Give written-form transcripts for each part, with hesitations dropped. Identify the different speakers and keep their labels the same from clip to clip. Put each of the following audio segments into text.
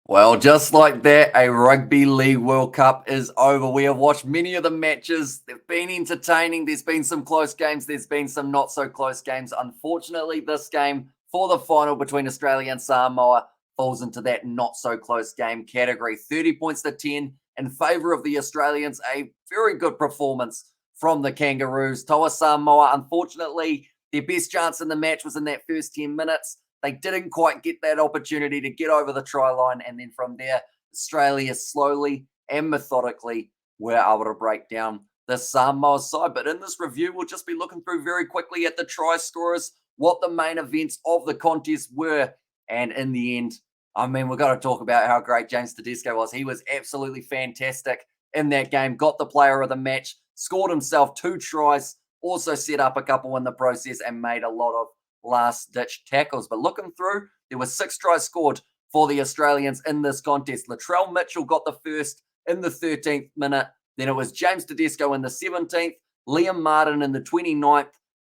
Speaker 1: Well, just like that, a Rugby League World Cup is over. We have watched many of the matches. They've been entertaining. There's been some close games. There's been some not so close games. Unfortunately, this game for the final between Australia and Samoa falls into that not so close game category. 30 points to 10 in favour of the Australians. A very good performance from the Kangaroos. Toa Samoa, unfortunately, their best chance in the match was in that first 10 minutes. They didn't quite get that opportunity to get over the try line. And then from there, Australia slowly and methodically were able to break down the Samoa side. But in this review, we'll just be looking through very quickly at the try scorers, what the main events of the contest were. And in the end, we've got to talk about how great James Tedesco was. He was absolutely fantastic in that game, got the player of the match, scored himself 2 tries, also set up a couple in the process and made a lot of last-ditch tackles. But looking through, there were 6 tries scored for the Australians in this contest. Latrell Mitchell got the first in the 13th minute. Then it was James Tedesco in the 17th, Liam Martin in the 29th,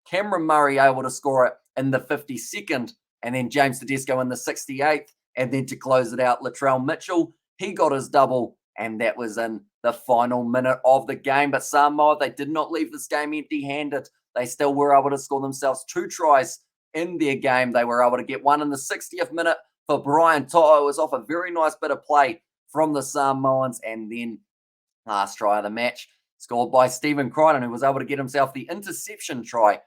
Speaker 1: Cameron Murray able to score it in the 52nd, and then James Tedesco in the 68th. And then to close it out, Latrell Mitchell, he got his double, and that was in the final minute of the game. But Samoa, they did not leave this game empty-handed. They still were able to score themselves 2 tries in their game. They were able to get one in the 60th minute for Brian Toa. It was off a very nice bit of play from the Samoans. And then last try of the match scored by Stephen Crichton, who was able to get himself the interception try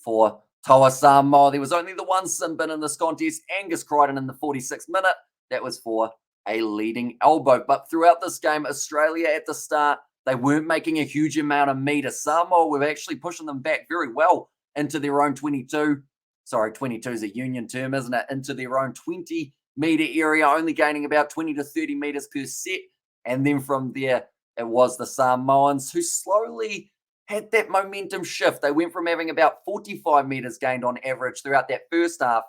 Speaker 1: for Toa Samoa. There was only the one sin bin in this contest, Angus Crichton in the 46th minute. That was for a leading elbow. But throughout this game, Australia at the start, they weren't making a huge amount of meters. Samoa were actually pushing them back very well into their own 22. Sorry, 22 is a union term, isn't it? Into their own 20-meter area, only gaining about 20 to 30 meters per set. And then from there, it was the Samoans who slowly had that momentum shift. They went from having about 45 meters gained on average throughout that first half,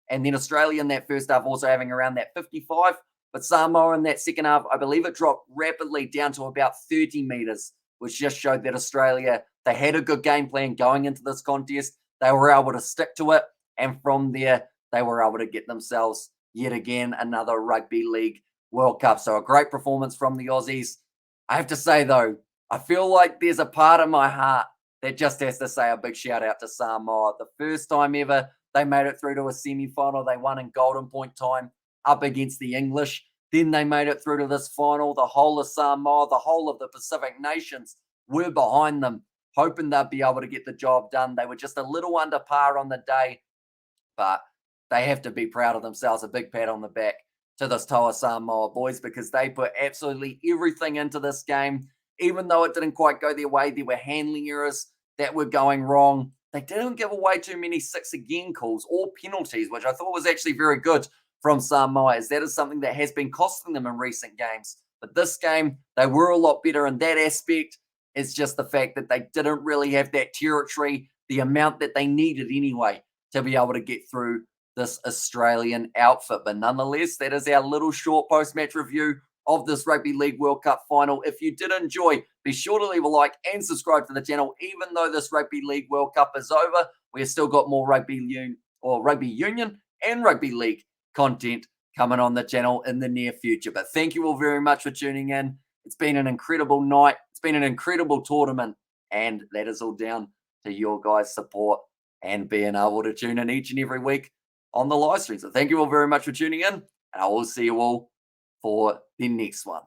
Speaker 1: and then Australia in that first half also having around that 55. But Samoa in that second half, I believe it dropped rapidly down to about 30 meters, which just showed that Australia, they had a good game plan going into this contest. They were able to stick to it. And from there, they were able to get themselves yet again another Rugby League World Cup. So a great performance from the Aussies. I have to say, though, I feel like there's a part of my heart that just has to say a big shout out to Samoa. The first time ever they made it through to a semi-final, they won in golden point time up against the English. Then they made it through to this final. The whole of Samoa, the whole of the Pacific nations were behind them, hoping they'd be able to get the job done. They were just a little under par on the day, but they have to be proud of themselves. A big pat on the back to this Toa Samoa boys, because they put absolutely everything into this game. Even though it didn't quite go their way, there were handling errors that were going wrong. They didn't give away too many 6 again calls or penalties, which I thought was actually very good from Samoa, as that is something that has been costing them in recent games. But this game, they were a lot better in that aspect. It's just the fact that they didn't really have that territory, the amount that they needed anyway, to be able to get through this Australian outfit. But nonetheless, that is our little short post-match review of this Rugby League World Cup final. If you did enjoy, be sure to leave a like and subscribe to the channel. Even though this Rugby League World Cup is over, we've still got more Rugby Union and Rugby League content coming on the channel in the near future. But thank you all very much for tuning in. It's been an incredible night. It's been an incredible tournament. And that is all down to your guys' support and being able to tune in each and every week on the live stream. So thank you all very much for tuning in. And I will see you all for the next one.